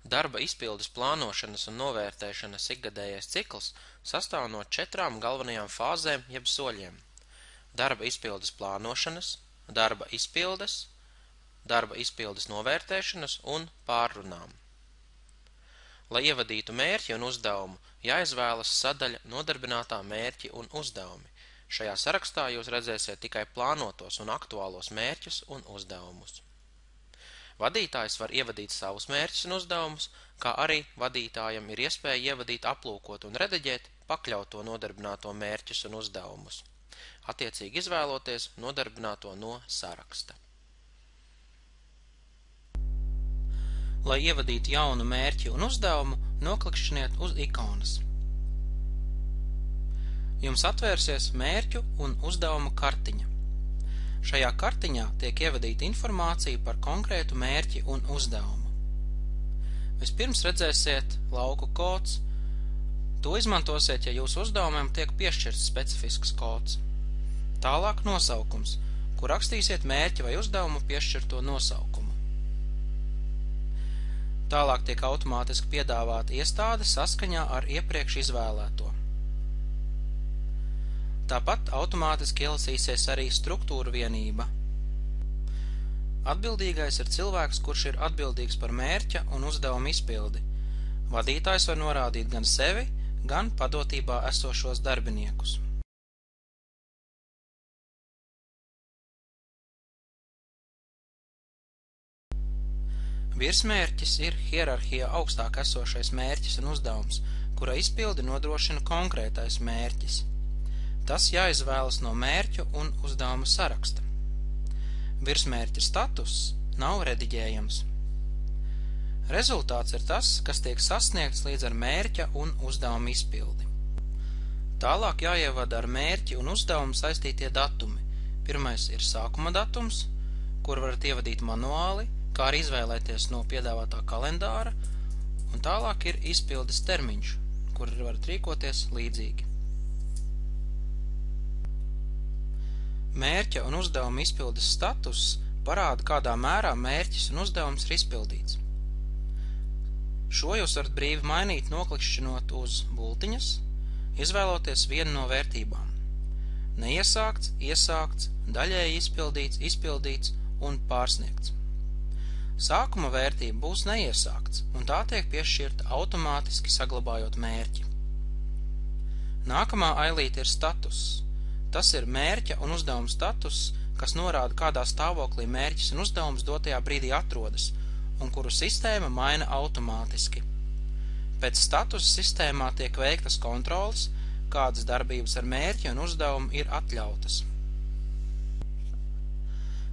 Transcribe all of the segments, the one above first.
Darba izpildes plānošanas un novērtēšanas ikgadējais cikls sastāv no 4 galvenajām fāzēm jeb soļiem – darba izpildes plānošanas, darba izpildes novērtēšanas un pārrunām. Lai ievadītu mērķi un uzdevumu, jāizvēlas sadaļa Nodarbinātā mērķi un uzdevumi. Šajā sarakstā jūs redzēsiet tikai plānotos un aktuālos mērķus un uzdevumus. Vadītājs var ievadīt savus mērķus un uzdevumus, kā arī vadītājam ir iespēja ievadīt, aplūkot un rediģēt pakļauto nodarbināto mērķus un uzdevumus, attiecīgi izvēloties nodarbināto no saraksta. Lai ievadītu jaunu mērķi un uzdevumu, noklikšķiniet uz ikonas. Jums atvērsies mērķu un uzdevumu kartiņa. Šajā kartiņā tiek ievadīta informācija par konkrētu mērķi un uzdevumu. Vispirms redzēsiet lauku kods. To izmantosiet, ja jūsu uzdevumiem tiek piešķirts specifisks kods. Tālāk nosaukums, kur rakstīsiet mērķi vai uzdevumu piešķirto nosaukumu. Tālāk tiek automātiski piedāvāta iestāde saskaņā ar iepriekš izvēlēto. Tāpat automātiski ielasīsies arī struktūra vienība. Atbildīgais ir cilvēks, kurš ir atbildīgs par mērķa un uzdevuma izpildi. Vadītājs var norādīt gan sevi, gan padotībā esošos darbiniekus. Virsmērķis ir hierarhijā augstāk esošais mērķis un uzdevums, kura izpildi nodrošina konkrētais mērķis. Tas jāizvēlas no mērķu un uzdevumu saraksta. Virsmērķa status nav rediģējams. Rezultāts ir tas, kas tiek sasniegts līdz ar mērķa un uzdevuma izpildi. Tālāk jāievada ar mērķi un uzdevumu saistītie datumi. Pirmais ir sākuma datums, kur varat ievadīt manuāli, kā arī izvēlēties no piedāvātā kalendāra, un tālāk ir izpildes termiņš, kur varat rīkoties līdzīgi. Mērķa un uzdevuma izpildes status parāda, kādā mērā mērķis un uzdevums ir izpildīts. Šo jūs varat brīvi mainīt, noklikšķinot uz bultiņas, izvēloties vienu no vērtībām. Neiesākts, iesākts, daļēji izpildīts, izpildīts un pārsniegts. Sākuma vērtība būs neiesākts, un tā tiek piešķirta automātiski saglabājot mērķi. Nākamā ailīte ir status. Tas ir mērķa un uzdevuma status, kas norāda, kādā stāvoklī mērķis un uzdevums dotajā brīdī atrodas, un kuru sistēma maina automātiski. Pēc statusa sistēmā tiek veiktas kontroles, kādas darbības ar mērķi un uzdevumu ir atļautas.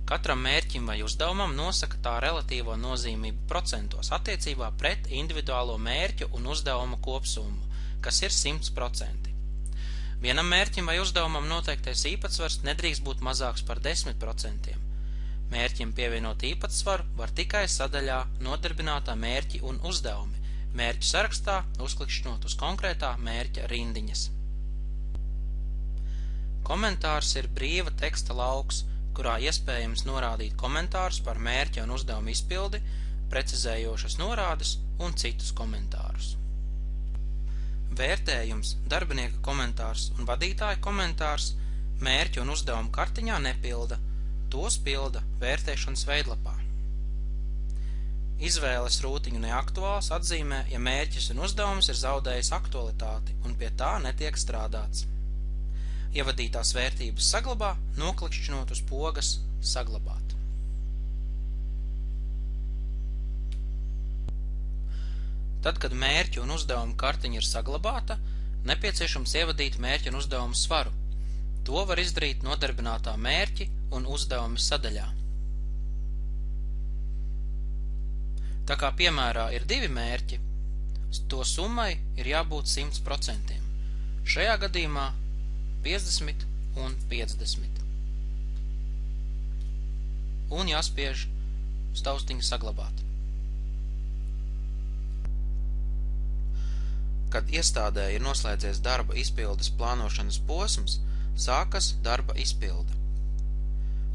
Katram mērķim vai uzdevumam nosaka tā relatīvo nozīmību procentos attiecībā pret individuālo mērķu un uzdevumu kopsummu, kas ir 100%. Vienam mērķim vai uzdevumam noteiktais īpatsvars nedrīkst būt mazāks par 10%. Mērķim pievienot īpatsvaru var tikai sadaļā Nodarbinātā mērķi un uzdevumi, mērķu sarakstā uzklikšķinot uz konkrētā mērķa rindiņas. Komentārs ir brīva teksta lauks, kurā iespējams norādīt komentārus par mērķa un uzdevuma izpildi, precizējošas norādes un citus komentārus. Vērtējums, darbinieka komentārs un vadītāja komentārs mērķu un uzdevumu kartiņā nepilda, tos pilda vērtēšanas veidlapā. Izvēles rūtiņu neaktuāls atzīmē, ja mērķis un uzdevums ir zaudējis aktualitāti un pie tā netiek strādāts. Ievadītās vērtības saglabā, noklikšķinot uz pogas saglabāt. Tad, kad mērķu un uzdevumu kartiņa ir saglabāta, nepieciešams ievadīt mērķu un uzdevumu svaru. To var izdarīt Nodarbinātā mērķi un uzdevumi sadaļā. Tā kā piemērā ir 2 mērķi, to summai ir jābūt 100%. Šajā gadījumā 50 un 50. Un jāspiež uz taustiņa saglabāt. Kad iestādē ir noslēdzies darba izpildes plānošanas posms, sākas darba izpilde.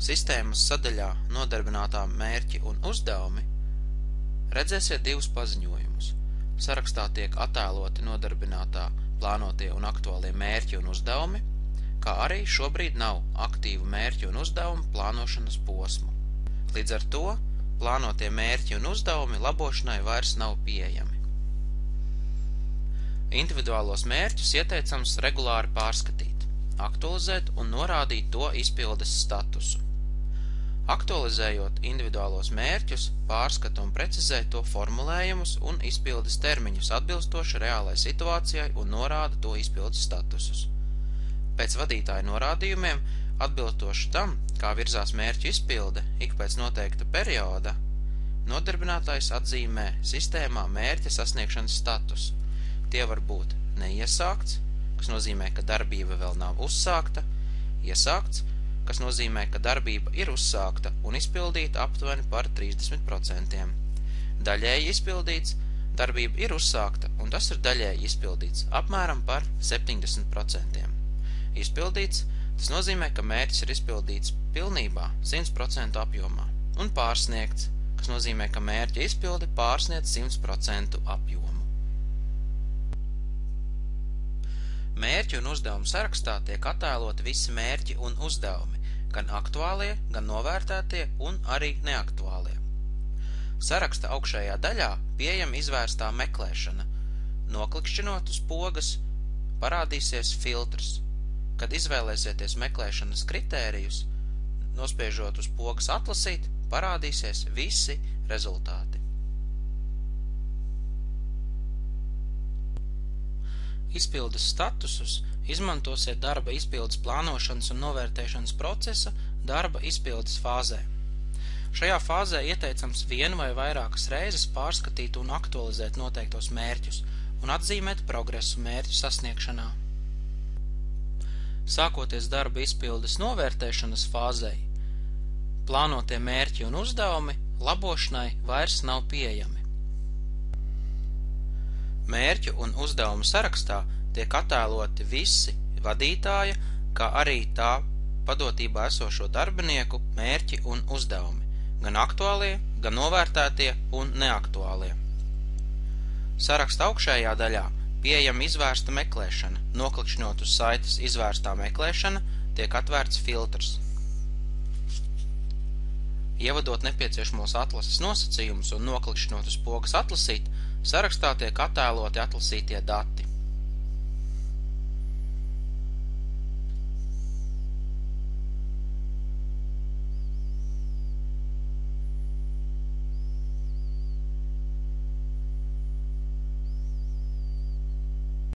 Sistēmas sadaļā Nodarbinātā mērķi un uzdevumi redzēsiet divus paziņojumus. Sarakstā tiek attēloti nodarbinātā plānotie un aktuālie mērķi un uzdevumi, kā arī šobrīd nav aktīvu mērķu un uzdevumu plānošanas posmu. Līdz ar to plānotie mērķi un uzdevumi labošanai vairs nav pieejami. Individuālos mērķus ieteicams regulāri pārskatīt, aktualizēt un norādīt to izpildes statusu. Aktualizējot individuālos mērķus, pārskata un precizē to formulējumus un izpildes termiņus atbilstoši reālai situācijai un norāda to izpildes statusus. Pēc vadītāja norādījumiem, atbilstoši tam, kā virzās mērķu izpilde ik pēc noteikta perioda, nodarbinātājs atzīmē sistēmā mērķa sasniegšanas statusu. Tie var būt neiesākts, kas nozīmē, ka darbība vēl nav uzsākta, iesākts, kas nozīmē, ka darbība ir uzsākta un izpildīta aptuveni par 30%. Daļēji izpildīts, darbība ir uzsākta un tas ir daļēji izpildīts apmēram par 70%. Izpildīts, tas nozīmē, ka mērķis ir izpildīts pilnībā 100% apjomā, un pārsniegts, kas nozīmē, ka mērķa izpilde pārsniedz 100% apjomu. Mērķi un uzdevumu sarakstā tiek attēloti visi mērķi un uzdevumi, gan aktuālie, gan novērtētie un arī neaktuālie. Saraksta augšējā daļā pieejama izvērstā meklēšana. Noklikšķinot uz pogas, parādīsies filtrs. Kad izvēlēsieties meklēšanas kritērijus, nospiežot uz pogas atlasīt, parādīsies visi rezultāti. Izpildes statusus izmantosiet darba izpildes plānošanas un novērtēšanas procesa darba izpildes fāzē. Šajā fāzē ieteicams vienu vai vairākas reizes pārskatīt un aktualizēt noteiktos mērķus un atzīmēt progresu mērķu sasniegšanā. Sākoties darba izpildes novērtēšanas fāzei, plānotie mērķi un uzdevumi labošanai vairs nav pieejami. Mērķu un uzdevumu sarakstā tiek attēloti visi vadītāja, kā arī tā padotībā esošo darbinieku mērķi un uzdevumi, gan aktuālie, gan novērtētie un neaktuālie. Saraksta augšējā daļā pieejama izvērsta meklēšana. Noklikšķinot uz saites izvērstā meklēšana, tiek atvērts filtrs. Ievadot nepieciešamos atlases nosacījumus un noklikšķinot uz pogas atlasīt, sarakstā tiek attēloti atlasītie dati.